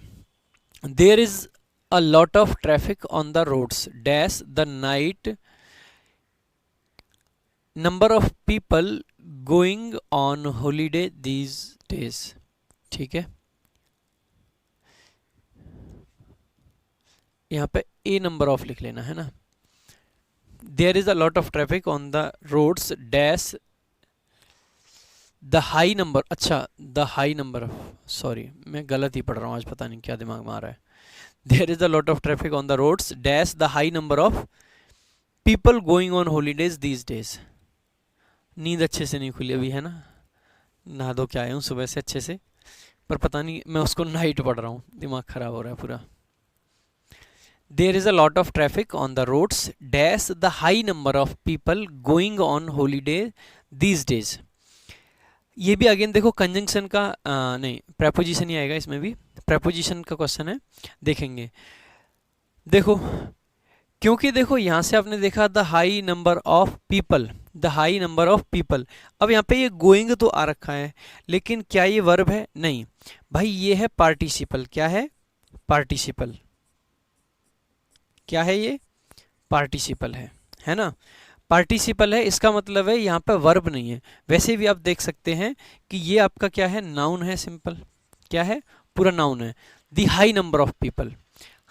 there is a lot of traffic on the roads dash the night number of people going on holiday these days. ठीक है, यहां पे ए नंबर ऑफ लिख लेना है ना। There is a lot of traffic on the roads dash the high number, अच्छा the high number of, sorry मैं गलत ही पढ़ रहा हूँ आज, पता नहीं क्या दिमाग में आ रहा है। There is a lot of traffic on the roads dash the high number of people going on holidays these days. नींद अच्छे से नहीं खुली अभी है ना, नहा धो के आया हूँ सुबह से अच्छे से, पर पता नहीं मैं उसको नाइट पढ़ रहा हूँ, दिमाग खराब हो रहा है पूरा। There is a lot of traffic on the roads dash the high number of people going on holiday these days. ये भी अगेन देखो कंजंक्शन का नहीं, प्रेपोजिशन ही आएगा इसमें भी, प्रेपोजिशन का क्वेश्चन है, देखेंगे। देखो क्योंकि देखो यहां से आपने देखा the high number of people, the high number of people, अब यहाँ पे ये गोइंग तो आ रखा है, लेकिन क्या ये वर्ब है? नहीं भाई, ये है पार्टिसिपल। क्या है? पार्टिसिपल। क्या है ये? पार्टिसिपल है ना? पार्टिसिपल है, इसका मतलब है यहाँ पे वर्ब नहीं है। वैसे भी आप देख सकते हैं कि ये आपका क्या है? नाउन है, सिंपल। क्या है? पूरा नाउन है। The high number of people,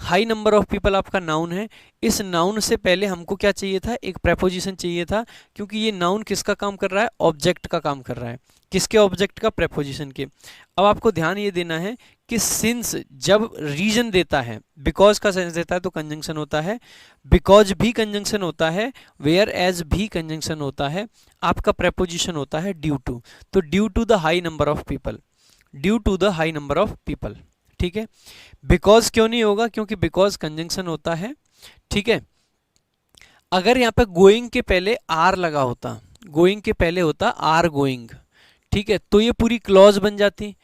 high number of people आपका नाउन है। इस नाउन से पहले हमको क्या चाहिए था? एक प्रेपोजिशन चाहिए था, क्योंकि ये नाउन किसका काम कर रहा है? ऑब्जेक्ट का काम कर रहा है। किसके ऑब्जेक्ट का? प्रेपोजिशन के। अब आपको ध्यान ये देना है कि सिंस जब रीजन देता है, बिकॉज का सेंस देता है तो कंजंक्शन होता है, बिकॉज भी कंजंक्शन होता है, वेयर एज भी कंजंक्शन होता है, आपका प्रेपोजिशन होता है ड्यू टू। तो due to the high number of people, due to the high number of people. ठीक है, बिकॉज क्यों नहीं होगा? क्योंकि बिकॉज कंजंक्शन होता है। ठीक है, अगर यहाँ पे गोइंग के पहले आर लगा होता, गोइंग के पहले होता आर गोइंग, ठीक है, तो ये पूरी क्लॉज बन जाती,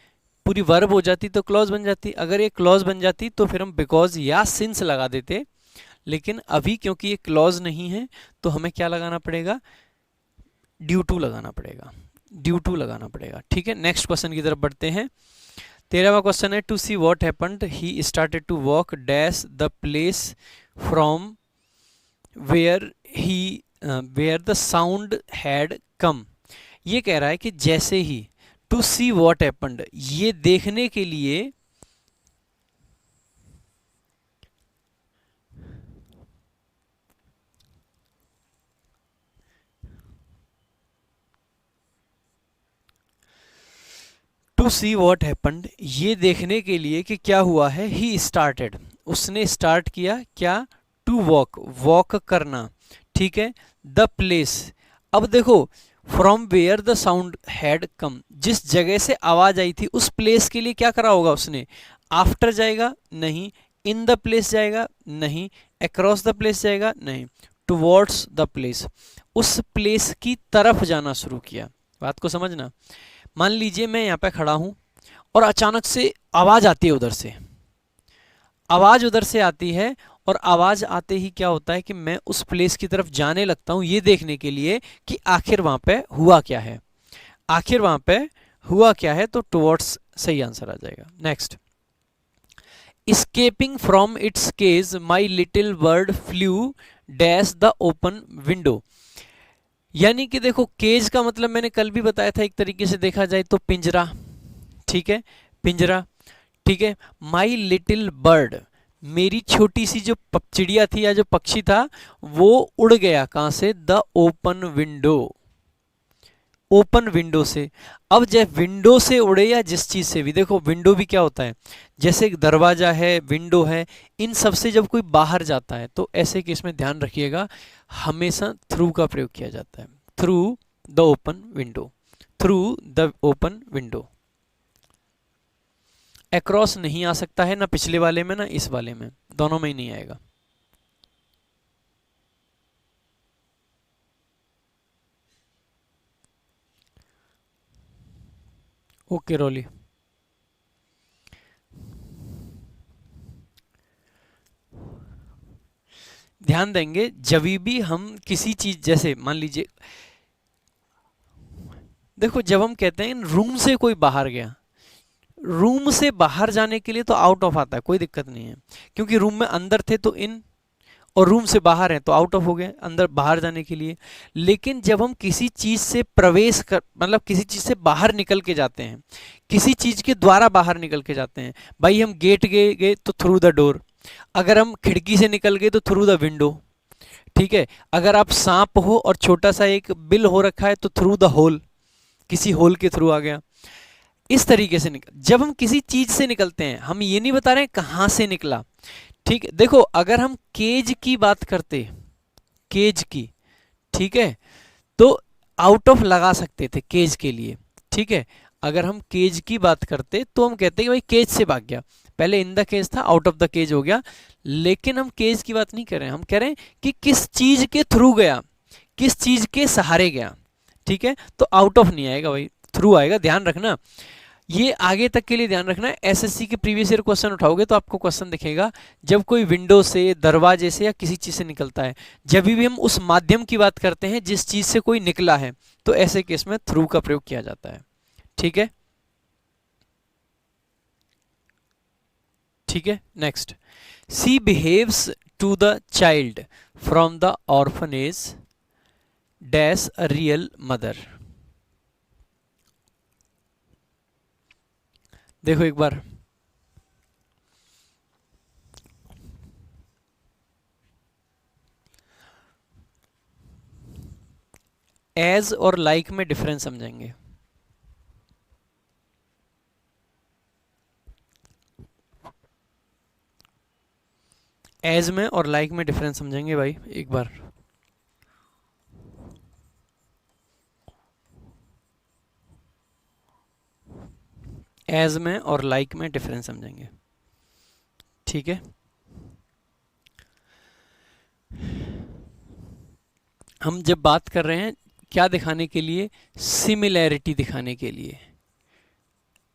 पूरी वर्ब हो जाती, तो क्लॉज बन जाती। अगर ये क्लॉज बन जाती तो फिर हम बिकॉज या सिंस लगा देते, लेकिन अभी क्योंकि ये क्लॉज नहीं है तो हमें क्या लगाना पड़ेगा? ड्यू टू लगाना पड़ेगा, ड्यू टू लगाना पड़ेगा। ठीक है, नेक्स्ट क्वेश्चन की तरफ बढ़ते हैं। 13वां क्वेश्चन है to see what happened he started to walk dash the place from where he where the sound had come. ये कह रहा है कि जैसे ही, टू सी व्हाट हैपेंड, ये देखने के लिए, टू सी वॉट हैपन्ड, ये देखने के लिए कि क्या हुआ है, ही स्टार्टेड, उसने स्टार्ट किया क्या? टू वॉक, वॉक करना। ठीक है, द प्लेस, अब देखो from where the sound had come, जिस जगह से आवाज आई थी उस प्लेस के लिए क्या करा होगा उसने? आफ्टर जाएगा? नहीं। इन द प्लेस जाएगा? नहीं। अक्रॉस द प्लेस जाएगा? नहीं। टुवर्ड्स द प्लेस, उस प्लेस की तरफ जाना शुरू किया। बात को समझना। मान लीजिए मैं यहाँ पे खड़ा हूं और अचानक से आवाज आती है उधर से, आवाज उधर से आती है, और आवाज आते ही क्या होता है कि मैं उस प्लेस की तरफ जाने लगता हूं, ये देखने के लिए कि आखिर वहां पे हुआ क्या है, आखिर वहां पे हुआ क्या है। तो टुवर्ड्स सही आंसर आ जाएगा। Next, escaping from its cage my little bird flew dash the open window। यानी कि देखो केज का मतलब मैंने कल भी बताया था, एक तरीके से देखा जाए तो पिंजरा। ठीक है, पिंजरा। ठीक है, माई लिटिल बर्ड, मेरी छोटी सी जो चिड़िया थी या जो पक्षी था वो उड़ गया कहां से? The open window, open window से। अब जब विंडो से उड़े या जिस चीज से भी, देखो विंडो भी क्या होता है, जैसे दरवाजा है, विंडो है, इन सब से जब कोई बाहर जाता है तो ऐसे केस में ध्यान रखिएगा हमेशा थ्रू का प्रयोग किया जाता है। Through the open window, through the open window. Across नहीं आ सकता है, ना पिछले वाले में ना इस वाले में, दोनों में ही नहीं आएगा। ओके रोली, ध्यान देंगे जब भी हम किसी चीज, जैसे मान लीजिए देखो जब हम कहते हैं रूम से कोई बाहर गया, रूम से बाहर जाने के लिए तो आउट ऑफ आता है, कोई दिक्कत नहीं है, क्योंकि रूम में अंदर थे तो इन, और रूम से बाहर है तो आउट ऑफ हो गए, अंदर बाहर जाने के लिए। लेकिन जब हम किसी चीज से प्रवेश कर, मतलब किसी चीज से बाहर निकल के जाते हैं, किसी चीज के द्वारा बाहर निकल के जाते हैं, भाई हम गेट गए तो थ्रू द डोर, अगर हम खिड़की से निकल गए तो थ्रू द विंडो। ठीक है, अगर आप सांप हो और छोटा सा एक बिल हो रखा है तो थ्रू द होल, किसी होल के थ्रू आ गया। इस तरीके से निकल, जब हम किसी चीज से निकलते हैं, हम ये नहीं बता रहे हैं कहां से निकला। ठीक है, देखो अगर हम केज की बात करते, केज की, ठीक है, तो आउट ऑफ लगा सकते थे केज के लिए। ठीक है, अगर हम केज की बात करते तो हम कहते हैं कि भाई केज से भाग गया, पहले इन द केज था, आउट ऑफ द केज हो गया, लेकिन हम केज की बात नहीं कर रहे हैं, हम कह रहे हैं कि किस चीज के थ्रू गया, किस चीज के सहारे गया। ठीक है, तो आउट ऑफ नहीं आएगा भाई, थ्रू आएगा, ध्यान रखना। ये आगे तक के लिए ध्यान रखना है। एसएससी के प्रीवियस ईयर क्वेश्चन उठाओगे तो आपको क्वेश्चन दिखेगा, जब कोई विंडो से, दरवाजे से या किसी चीज से निकलता है, जब भी हम उस माध्यम की बात करते हैं जिस चीज से कोई निकला है, तो ऐसे केस में थ्रू का प्रयोग किया जाता है। ठीक है, ठीक है। Next, she behaves to the child from the orphanage dash a real mother. देखो एक बार, एज और लाइक में डिफरेंस समझेंगे। एज में और लाइक में डिफरेंस समझेंगे भाई एक बार। एज में और लाइक में डिफरेंस समझेंगे। ठीक है, हम जब बात कर रहे हैं क्या दिखाने के लिए, सिमिलैरिटी दिखाने के लिए,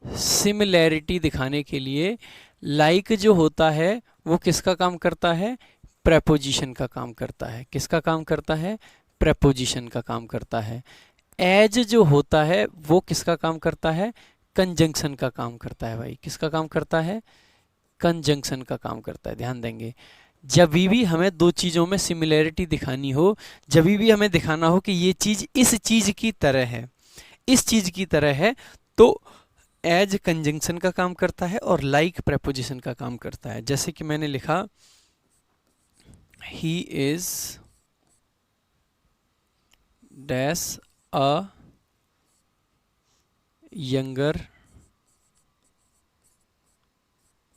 सिमिलैरिटी दिखाने के लिए लाइक जो होता है वो किसका काम करता है, प्रेपोजिशन का काम करता है। किसका काम करता है, प्रेपोजिशन का काम करता है। एज जो होता है वो किसका काम करता है, कंजंक्शन का काम करता है भाई। किसका काम करता है, कंजंक्शन का काम करता है। ध्यान देंगे, जब भी हमें दो चीज़ों में सिमिलैरिटी दिखानी हो, जब भी हमें दिखाना हो कि ये चीज़ इस चीज़ की तरह है, इस चीज़ की तरह है, तो एज कंजंक्शन का काम करता है और लाइक प्रेपोजिशन का काम करता है। जैसे कि मैंने लिखा, he is dash a younger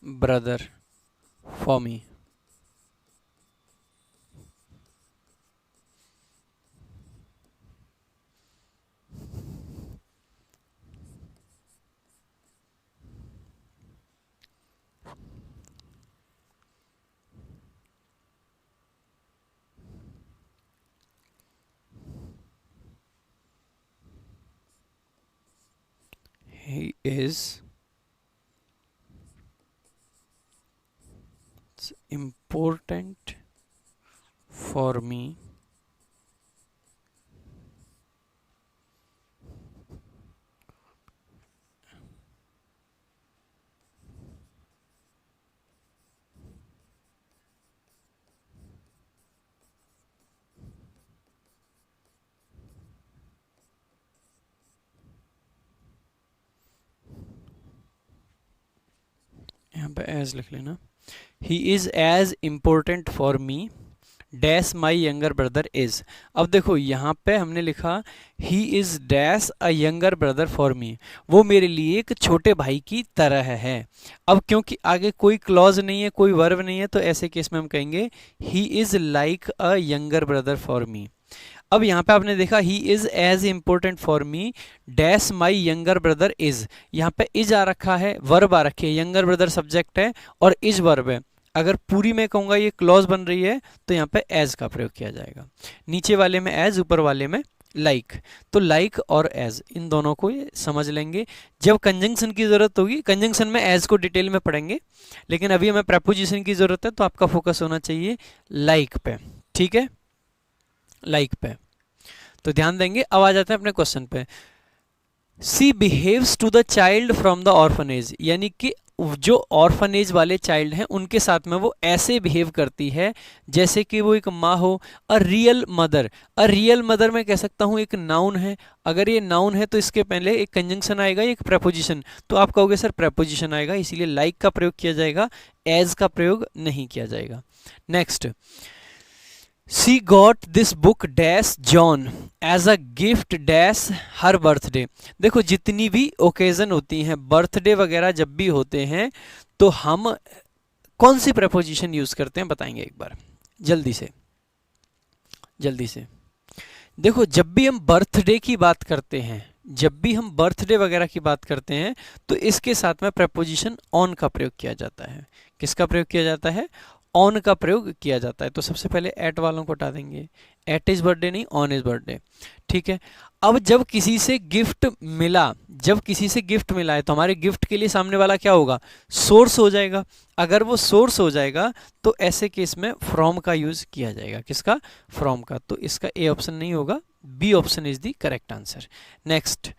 brother for me. He is important for me यहाँ पे एज लिख लेना। He is as important for me dash my younger brother is. अब देखो यहाँ पे हमने लिखा he is dash a younger brother for me, वो मेरे लिए एक छोटे भाई की तरह है। अब क्योंकि आगे कोई क्लॉज नहीं है, कोई वर्ब नहीं है, तो ऐसे केस में हम कहेंगे he is like a younger brother for me. अब यहाँ पे आपने देखा he is as important for me dash my younger brother is, यहाँ पे इज आ रखा है, वर्ब आ रखी है, यंगर ब्रदर सब्जेक्ट है और इज वर्ब है। अगर पूरी में कहूँगा ये क्लॉज बन रही है तो यहाँ पे एज का प्रयोग किया जाएगा। नीचे वाले में एज, ऊपर वाले में लाइक, तो लाइक और एज इन दोनों को ये समझ लेंगे। जब कंजंक्शन की जरूरत होगी, कंजंक्शन में एज को डिटेल में पढ़ेंगे, लेकिन अभी हमें प्रेपोजिशन की जरूरत है, तो आपका फोकस होना चाहिए लाइक पे। ठीक है, लाइक पे। तो ध्यान देंगे। अब आ जाते हैं अपने क्वेश्चन पे। She behaves to the child from the orphanage, यानी कि जो ऑर्फनेज वाले चाइल्ड हैं उनके साथ में वो ऐसे बिहेव करती है जैसे कि वो एक माँ हो। अ रियल मदर, अ रियल मदर मैं कह सकता हूँ एक नाउन है। अगर ये नाउन है तो इसके पहले एक कंजंक्शन आएगा, एक प्रेपोजिशन, तो आप कहोगे सर प्रेपोजिशन आएगा, इसीलिए लाइक का प्रयोग किया जाएगा, एज का प्रयोग नहीं किया जाएगा। Next, she got this book dash John as a gift dash her birthday. देखो जितनी भी ओकेजन होती हैं, बर्थडे वगैरह जब भी होते हैं, तो हम कौन सी प्रेपोजिशन यूज करते हैं बताएंगे एक बार जल्दी से, जल्दी से। देखो जब भी हम बर्थडे की बात करते हैं, जब भी हम बर्थडे वगैरह की बात करते हैं तो इसके साथ में प्रपोजिशन ऑन का प्रयोग किया जाता है। किसका प्रयोग किया जाता है? ऑन का प्रयोग किया जाता है। तो सबसे पहले एट वालों को हटा देंगे, एट इज बर्थडे नहीं, ऑन इज बर्थडे। ठीक है, अब जब किसी से गिफ्ट मिला, जब किसी से गिफ्ट मिला है तो हमारे गिफ्ट के लिए सामने वाला क्या होगा? सोर्स हो जाएगा। अगर वो सोर्स हो जाएगा तो ऐसे केस में फ्रॉम का यूज किया जाएगा। किसका? फ्रॉम का। तो इसका ए ऑप्शन नहीं होगा, B option is the correct answer. Next,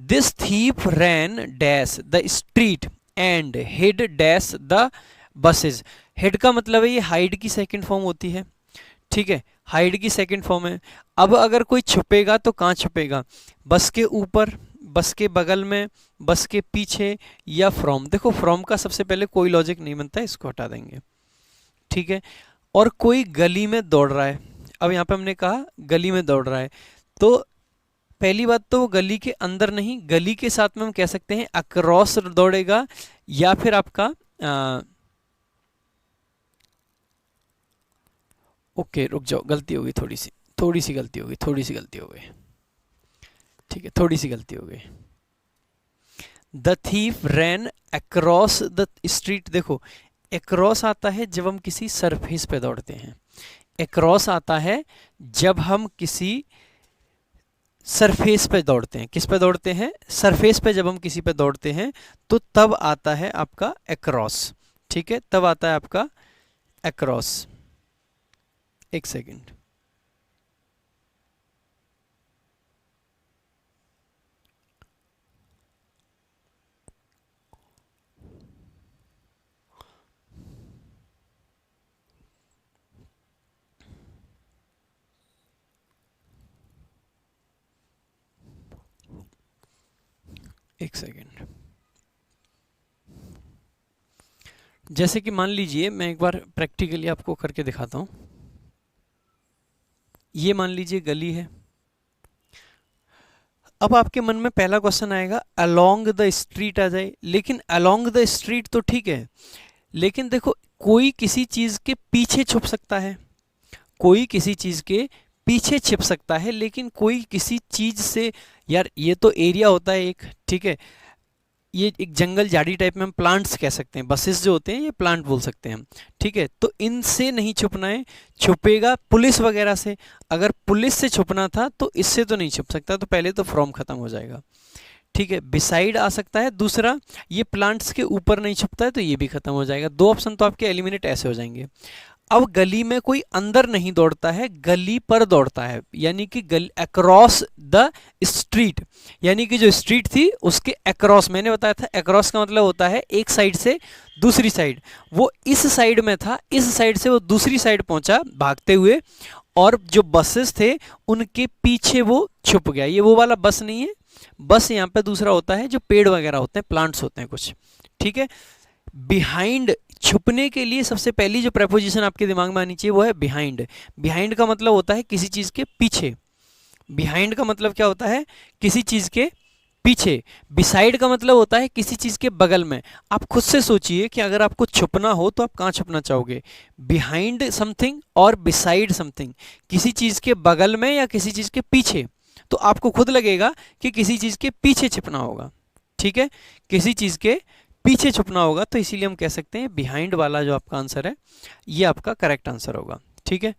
this thief ran dash the street and hid dash the buses. Hid का मतलब है ये हाइड की सेकंड फॉर्म होती है। ठीक है, हाइड की सेकंड फॉर्म है। अब अगर कोई छुपेगा तो कहाँ छुपेगा? बस के ऊपर, बस के बगल में, बस के पीछे, या फ्रॉम। देखो फ्रॉम का सबसे पहले कोई लॉजिक नहीं बनता है, इसको हटा देंगे। ठीक है, और कोई गली में दौड़ रहा है। अब यहाँ पे हमने कहा गली में दौड़ रहा है, तो पहली बात तो वो गली के अंदर नहीं, गली के साथ में हम कह सकते हैं अक्रॉस दौड़ेगा, या फिर आपका ओके रुक जाओ, गलती हो गई, थोड़ी सी गलती हो गई, थोड़ी सी गलती हो गई। ठीक है, थोड़ी सी गलती हो गई। The thief ran across the street. देखो अक्रॉस आता है जब हम किसी सरफेस पे दौड़ते हैं, अक्रॉस आता है जब हम किसी सरफेस पे दौड़ते हैं। किस पे दौड़ते हैं? सरफेस पे। जब हम किसी पे दौड़ते हैं तो तब आता है आपका अक्रॉस। ठीक है, तब आता है आपका अक्रॉस। एक सेकेंड, एक सेकेंड। जैसे कि मान लीजिए मैं एक बार प्रैक्टिकली आपको करके दिखाता हूं। ये मान लीजिए गली है। अब आपके मन में पहला क्वेश्चन आएगा अलोंग द स्ट्रीट आ जाए, लेकिन अलोंग द स्ट्रीट तो ठीक है, लेकिन देखो कोई किसी चीज के पीछे छुप सकता है, कोई किसी चीज के पीछे छिप सकता है, लेकिन कोई किसी चीज से, यार ये तो एरिया होता है एक। ठीक है, ये एक जंगल झाड़ी टाइप में हम प्लांट्स कह सकते हैं, बसेस जो होते हैं ये प्लांट बोल सकते हैं हम। ठीक है, तो इनसे नहीं छुपना है, छुपेगा पुलिस वगैरह से। अगर पुलिस से छुपना था तो इससे तो नहीं छुप सकता, तो पहले तो फ्रॉम खत्म हो जाएगा। ठीक है, बिसाइड आ सकता है दूसरा, ये प्लांट्स के ऊपर नहीं छुपता है तो ये भी खत्म हो जाएगा। दो ऑप्शन तो आपके एलिमिनेट ऐसे हो जाएंगे। अब गली में कोई अंदर नहीं दौड़ता है, गली पर दौड़ता है, यानी कि अक्रॉस द स्ट्रीट, यानी कि जो स्ट्रीट थी उसके अक्रॉस। मैंने बताया था अक्रॉस का मतलब होता है एक साइड से दूसरी साइड। वो इस साइड में था, इस साइड से वो दूसरी साइड पहुंचा भागते हुए, और जो बसेस थे उनके पीछे वो छुप गया। ये वो वाला बस नहीं है, बस यहाँ पे दूसरा होता है जो पेड़ वगैरह होते हैं, प्लांट्स होते हैं कुछ। ठीक है, बिहाइंड, छुपने के लिए सबसे पहली जो प्रेपोजिशन आपके दिमाग में आनी चाहिए वो है बिहाइंड। बिहाइंड का मतलब होता है किसी चीज के पीछे। बिहाइंड का मतलब क्या होता है? किसी चीज के पीछे। बिसाइड का मतलब होता है किसी चीज के बगल में। आप खुद से सोचिए कि अगर आपको छुपना हो तो आप कहाँ छुपना चाहोगे? बिहाइंड समथिंग और बिसाइड समथिंग, किसी चीज के बगल में या किसी चीज के पीछे। तो आपको खुद लगेगा कि किसी चीज के पीछे छिपना होगा। ठीक है, किसी चीज के पीछे छुपना होगा, तो इसीलिए हम कह सकते हैं बिहाइंड वाला जो आपका आंसर है ये आपका करेक्ट आंसर होगा। ठीक है,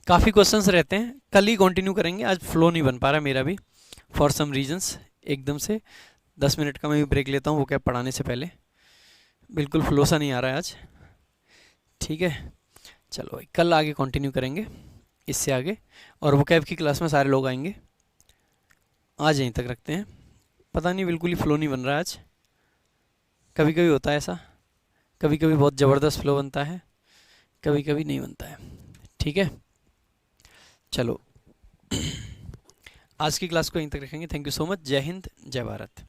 काफ़ी क्वेश्चंस रहते हैं, कल ही कंटिन्यू करेंगे, आज फ्लो नहीं बन पा रहा मेरा भी फॉर सम रीजंस। एकदम से 10 मिनट का मैं भी ब्रेक लेता हूँ वो क्या पढ़ाने से पहले, बिल्कुल फ्लो सा नहीं आ रहा है आज। ठीक है, चलो भाई कल आगे कंटिन्यू करेंगे इससे आगे, और वो कैब की क्लास में सारे लोग आएंगे। आज यहीं तक रखते हैं, पता नहीं बिल्कुल ही फ्लो नहीं बन रहा आज। कभी कभी होता है ऐसा, कभी कभी बहुत ज़बरदस्त फ्लो बनता है, कभी कभी नहीं बनता है। ठीक है, चलो आज की क्लास को यहीं तक रखेंगे। Thank you so much. जय हिंद, जय भारत।